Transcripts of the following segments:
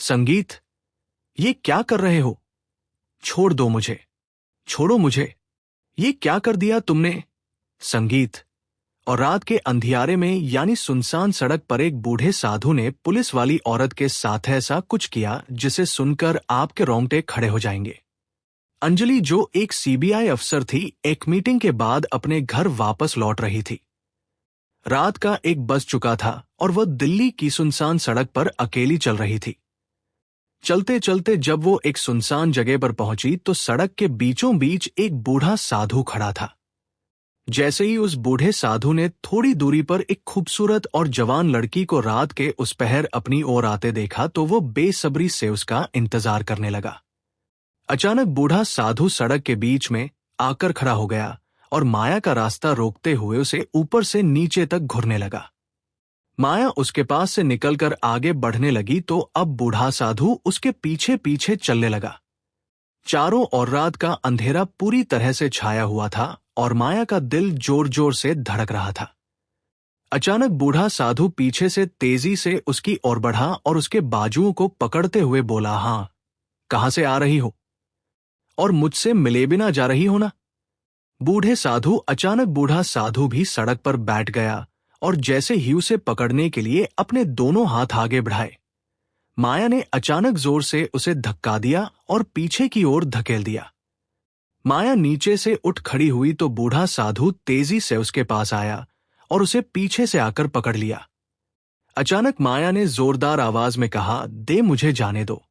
संगीत, ये क्या कर रहे हो? छोड़ दो मुझे। छोड़ो मुझे। ये क्या कर दिया तुमने? संगीत। और रात के अंधियारे में यानी सुनसान सड़क पर एक बूढ़े साधु ने पुलिस वाली औरत के साथ ऐसा कुछ किया जिसे सुनकर आपके रोंगटे खड़े हो जाएंगे। अंजलि, जो एक सीबीआई अफसर थी, एक मीटिंग के बाद अपने घर वापस लौट रही थी। रात का 1 बज चुका था और वह दिल्ली की सुनसान सड़क पर अकेली चल रही थी। चलते चलते जब वो एक सुनसान जगह पर पहुंची तो सड़क के बीचों बीच एक बूढ़ा साधु खड़ा था। जैसे ही उस बूढ़े साधु ने थोड़ी दूरी पर एक खूबसूरत और जवान लड़की को रात के उस पहर अपनी ओर आते देखा तो वो बेसब्री से उसका इंतजार करने लगा। अचानक बूढ़ा साधु सड़क के बीच में आकर खड़ा हो गया और माया का रास्ता रोकते हुए उसे ऊपर से नीचे तक घुरने लगा। माया उसके पास से निकलकर आगे बढ़ने लगी तो अब बूढ़ा साधु उसके पीछे पीछे चलने लगा। चारों ओर रात का अंधेरा पूरी तरह से छाया हुआ था और माया का दिल जोर जोर से धड़क रहा था। अचानक बूढ़ा साधु पीछे से तेजी से उसकी ओर बढ़ा और उसके बाजुओं को पकड़ते हुए बोला, हाँ, कहां से आ रही हो? और मुझसे मिले बिना जा रही हो ना? अचानक बूढ़ा साधु भी सड़क पर बैठ गया और जैसे ही उसे पकड़ने के लिए अपने दोनों हाथ आगे बढ़ाए, माया ने अचानक जोर से उसे धक्का दिया और पीछे की ओर धकेल दिया। माया नीचे से उठ खड़ी हुई तो बूढ़ा साधु तेजी से उसके पास आया और उसे पीछे से आकर पकड़ लिया। अचानक माया ने जोरदार आवाज में कहा, दे मुझे जाने दो।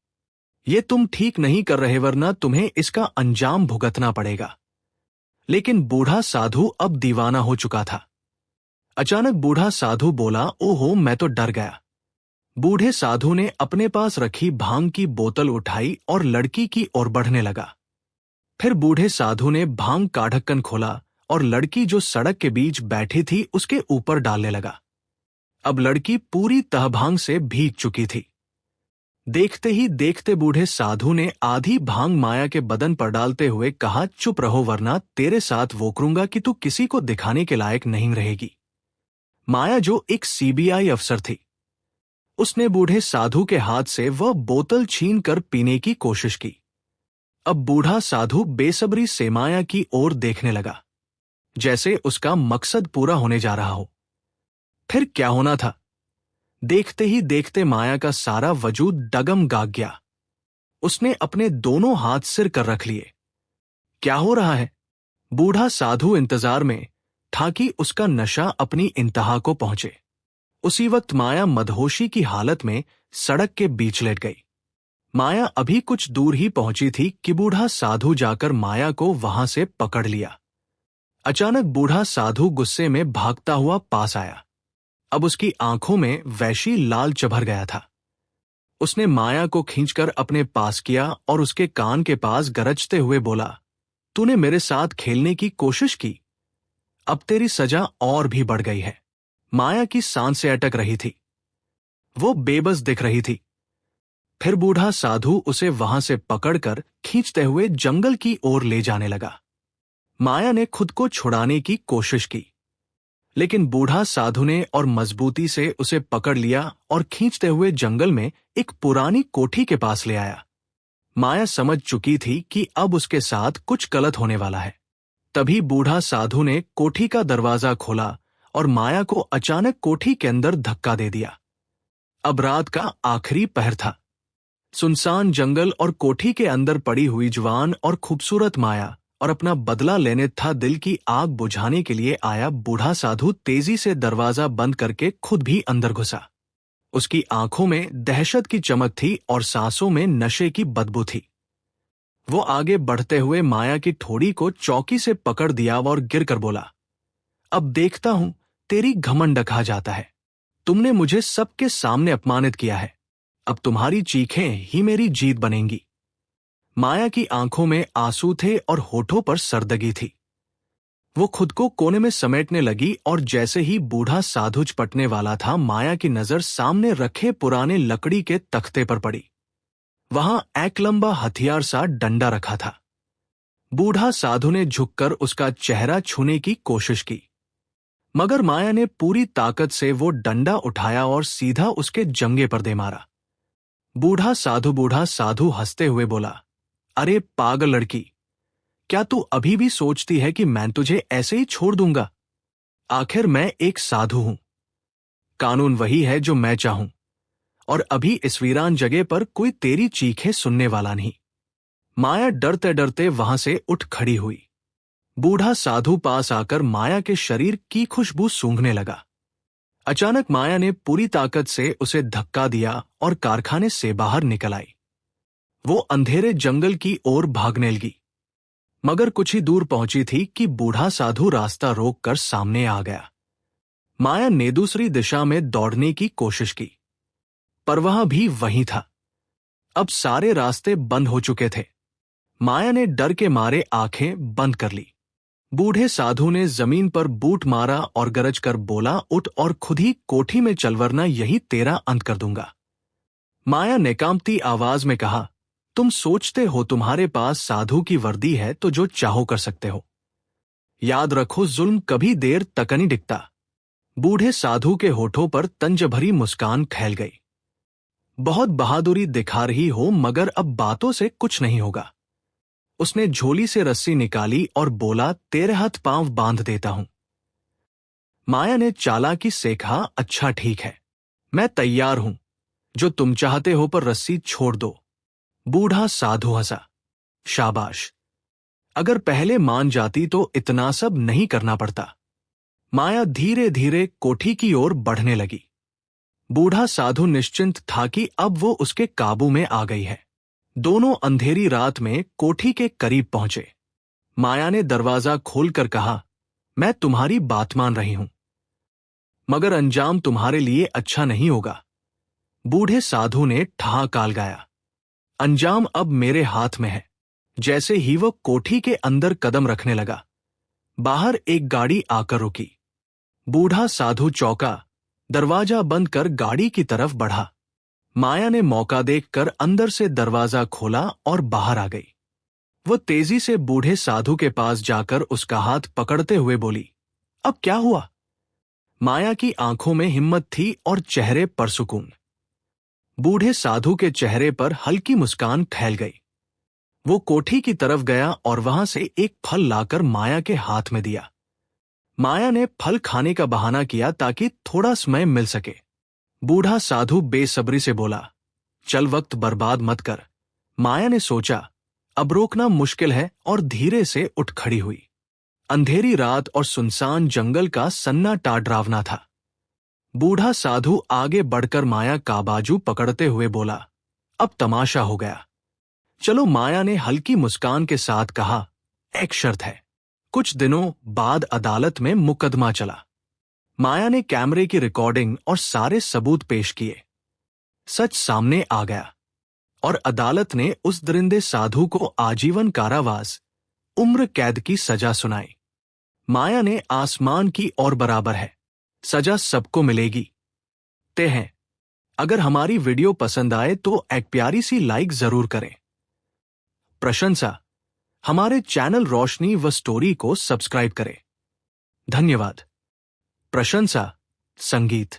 ये तुम ठीक नहीं कर रहे वरना तुम्हें इसका अंजाम भुगतना पड़ेगा। लेकिन बूढ़ा साधु अब दीवाना हो चुका था। अचानक बूढ़ा साधु बोला, ओहो, मैं तो डर गया। बूढ़े साधु ने अपने पास रखी भांग की बोतल उठाई और लड़की की ओर बढ़ने लगा। फिर बूढ़े साधु ने भांग का ढक्कन खोला और लड़की जो सड़क के बीच बैठी थी उसके ऊपर डालने लगा। अब लड़की पूरी तरह भांग से भीग चुकी थी। देखते ही देखते बूढ़े साधु ने आधी भांग माया के बदन पर डालते हुए कहा, चुप रहो वरना तेरे साथ वो करूंगा कि तू किसी को दिखाने के लायक नहीं रहेगी। माया, जो एक सीबीआई अफसर थी, उसने बूढ़े साधु के हाथ से वह बोतल छीन कर पीने की कोशिश की। अब बूढ़ा साधु बेसब्री से माया की ओर देखने लगा, जैसे उसका मकसद पूरा होने जा रहा हो। फिर क्या होना था? देखते ही देखते माया का सारा वजूद डगमगा गया। उसने अपने दोनों हाथ सिर कर रख लिए। क्या हो रहा है? बूढ़ा साधु इंतजार में था कि उसका नशा अपनी इंतहा को पहुंचे। उसी वक्त माया मदहोशी की हालत में सड़क के बीच लेट गई। माया अभी कुछ दूर ही पहुंची थी कि बूढ़ा साधु जाकर माया को वहां से पकड़ लिया। अचानक बूढ़ा साधु गुस्से में भागता हुआ पास आया। अब उसकी आंखों में वैशी लालच भर गया था। उसने माया को खींचकर अपने पास किया और उसके कान के पास गरजते हुए बोला, तूने मेरे साथ खेलने की कोशिश की, अब तेरी सजा और भी बढ़ गई है। माया की सांसें अटक रही थी। वो बेबस दिख रही थी। फिर बूढ़ा साधु उसे वहां से पकड़कर खींचते हुए जंगल की ओर ले जाने लगा। माया ने खुद को छुड़ाने की कोशिश की, लेकिन बूढ़ा साधु ने और मजबूती से उसे पकड़ लिया और खींचते हुए जंगल में एक पुरानी कोठी के पास ले आया। माया समझ चुकी थी कि अब उसके साथ कुछ गलत होने वाला है। तभी बूढ़ा साधु ने कोठी का दरवाजा खोला और माया को अचानक कोठी के अंदर धक्का दे दिया। अब रात का आखिरी पहर था। सुनसान जंगल और कोठी के अंदर पड़ी हुई जवान और खूबसूरत माया और अपना बदला लेने था दिल की आग बुझाने के लिए आया बूढ़ा साधु तेजी से दरवाजा बंद करके खुद भी अंदर घुसा। उसकी आंखों में दहशत की चमक थी और सांसों में नशे की बदबू थी। वो आगे बढ़ते हुए माया की ठोड़ी को चौकी से पकड़ दिया और गिरकर बोला, अब देखता हूं तेरी घमंड कहा जाता है। तुमने मुझे सबके सामने अपमानित किया है, अब तुम्हारी चीखें ही मेरी जीत बनेंगी। माया की आंखों में आंसू थे और होठों पर सरदगी थी। वो खुद को कोने में समेटने लगी और जैसे ही बूढ़ा साधु चपटने वाला था, माया की नजर सामने रखे पुराने लकड़ी के तख्ते पर पड़ी। वहां एक लंबा हथियार सा डंडा रखा था। बूढ़ा साधु ने झुककर उसका चेहरा छूने की कोशिश की, मगर माया ने पूरी ताकत से वो डंडा उठाया और सीधा उसके जंघे पर दे मारा। बूढ़ा साधु हंसते हुए बोला, अरे पागल लड़की, क्या तू अभी भी सोचती है कि मैं तुझे ऐसे ही छोड़ दूंगा? आखिर मैं एक साधु हूं। कानून वही है जो मैं चाहूं, और अभी इस वीरान जगह पर कोई तेरी चीखें सुनने वाला नहीं। माया डरते डरते वहां से उठ खड़ी हुई। बूढ़ा साधु पास आकर माया के शरीर की खुशबू सूंघने लगा। अचानक माया ने पूरी ताकत से उसे धक्का दिया और कारखाने से बाहर निकल आई। वो अंधेरे जंगल की ओर भागने लगी, मगर कुछ ही दूर पहुंची थी कि बूढ़ा साधु रास्ता रोककर सामने आ गया। माया ने दूसरी दिशा में दौड़ने की कोशिश की, पर वह भी वहीं था। अब सारे रास्ते बंद हो चुके थे। माया ने डर के मारे आंखें बंद कर ली। बूढ़े साधु ने जमीन पर बूट मारा और गरज कर बोला, उठ और खुद ही कोठी में चल, वरना यही तेरा अंत कर दूंगा। माया ने कांपती आवाज में कहा, तुम सोचते हो तुम्हारे पास साधु की वर्दी है तो जो चाहो कर सकते हो। याद रखो, जुल्म कभी देर तक नहीं टिकता। बूढ़े साधु के होठों पर तंज भरी मुस्कान फैल गई। बहुत बहादुरी दिखा रही हो, मगर अब बातों से कुछ नहीं होगा। उसने झोली से रस्सी निकाली और बोला, तेरे हाथ पांव बांध देता हूं। माया ने चालाकी से कहा, अच्छा ठीक है, मैं तैयार हूं, जो तुम चाहते हो, पर रस्सी छोड़ दो। बूढ़ा साधु हंसा, शाबाश, अगर पहले मान जाती तो इतना सब नहीं करना पड़ता। माया धीरे धीरे कोठी की ओर बढ़ने लगी। बूढ़ा साधु निश्चिंत था कि अब वो उसके काबू में आ गई है। दोनों अंधेरी रात में कोठी के करीब पहुंचे। माया ने दरवाजा खोलकर कहा, मैं तुम्हारी बात मान रही हूं, मगर अंजाम तुम्हारे लिए अच्छा नहीं होगा। बूढ़े साधु ने ठहाकाल गाया, अंजाम अब मेरे हाथ में है। जैसे ही वह कोठी के अंदर कदम रखने लगा, बाहर एक गाड़ी आकर रुकी। बूढ़ा साधु चौंका, दरवाजा बंद कर गाड़ी की तरफ बढ़ा। माया ने मौका देखकर अंदर से दरवाजा खोला और बाहर आ गई। वह तेजी से बूढ़े साधु के पास जाकर उसका हाथ पकड़ते हुए बोली, अब क्या हुआ? माया की आंखों में हिम्मत थी और चेहरे पर सुकून। बूढ़े साधु के चेहरे पर हल्की मुस्कान फैल गई। वो कोठी की तरफ गया और वहां से एक फल लाकर माया के हाथ में दिया। माया ने फल खाने का बहाना किया ताकि थोड़ा समय मिल सके। बूढ़ा साधु बेसब्री से बोला, चल वक्त बर्बाद मत कर। माया ने सोचा, अब रोकना मुश्किल है, और धीरे से उठ खड़ी हुई। अंधेरी रात और सुनसान जंगल का सन्नाटा डरावना था। बूढ़ा साधु आगे बढ़कर माया का बाजू पकड़ते हुए बोला, अब तमाशा हो गया। चलो। माया ने हल्की मुस्कान के साथ कहा, एक शर्त है। कुछ दिनों बाद अदालत में मुकदमा चला। माया ने कैमरे की रिकॉर्डिंग और सारे सबूत पेश किए। सच सामने आ गया और अदालत ने उस दरिंदे साधु को आजीवन कारावास, उम्र कैद की सजा सुनाई। माया ने आसमान की ओर बराबर है, सजा सबको मिलेगी। ते हैं। अगर हमारी वीडियो पसंद आए तो एक प्यारी सी लाइक जरूर करें। प्रशंसा, हमारे चैनल रोशनी व स्टोरी को सब्सक्राइब करें। धन्यवाद। प्रशंसा, संगीत।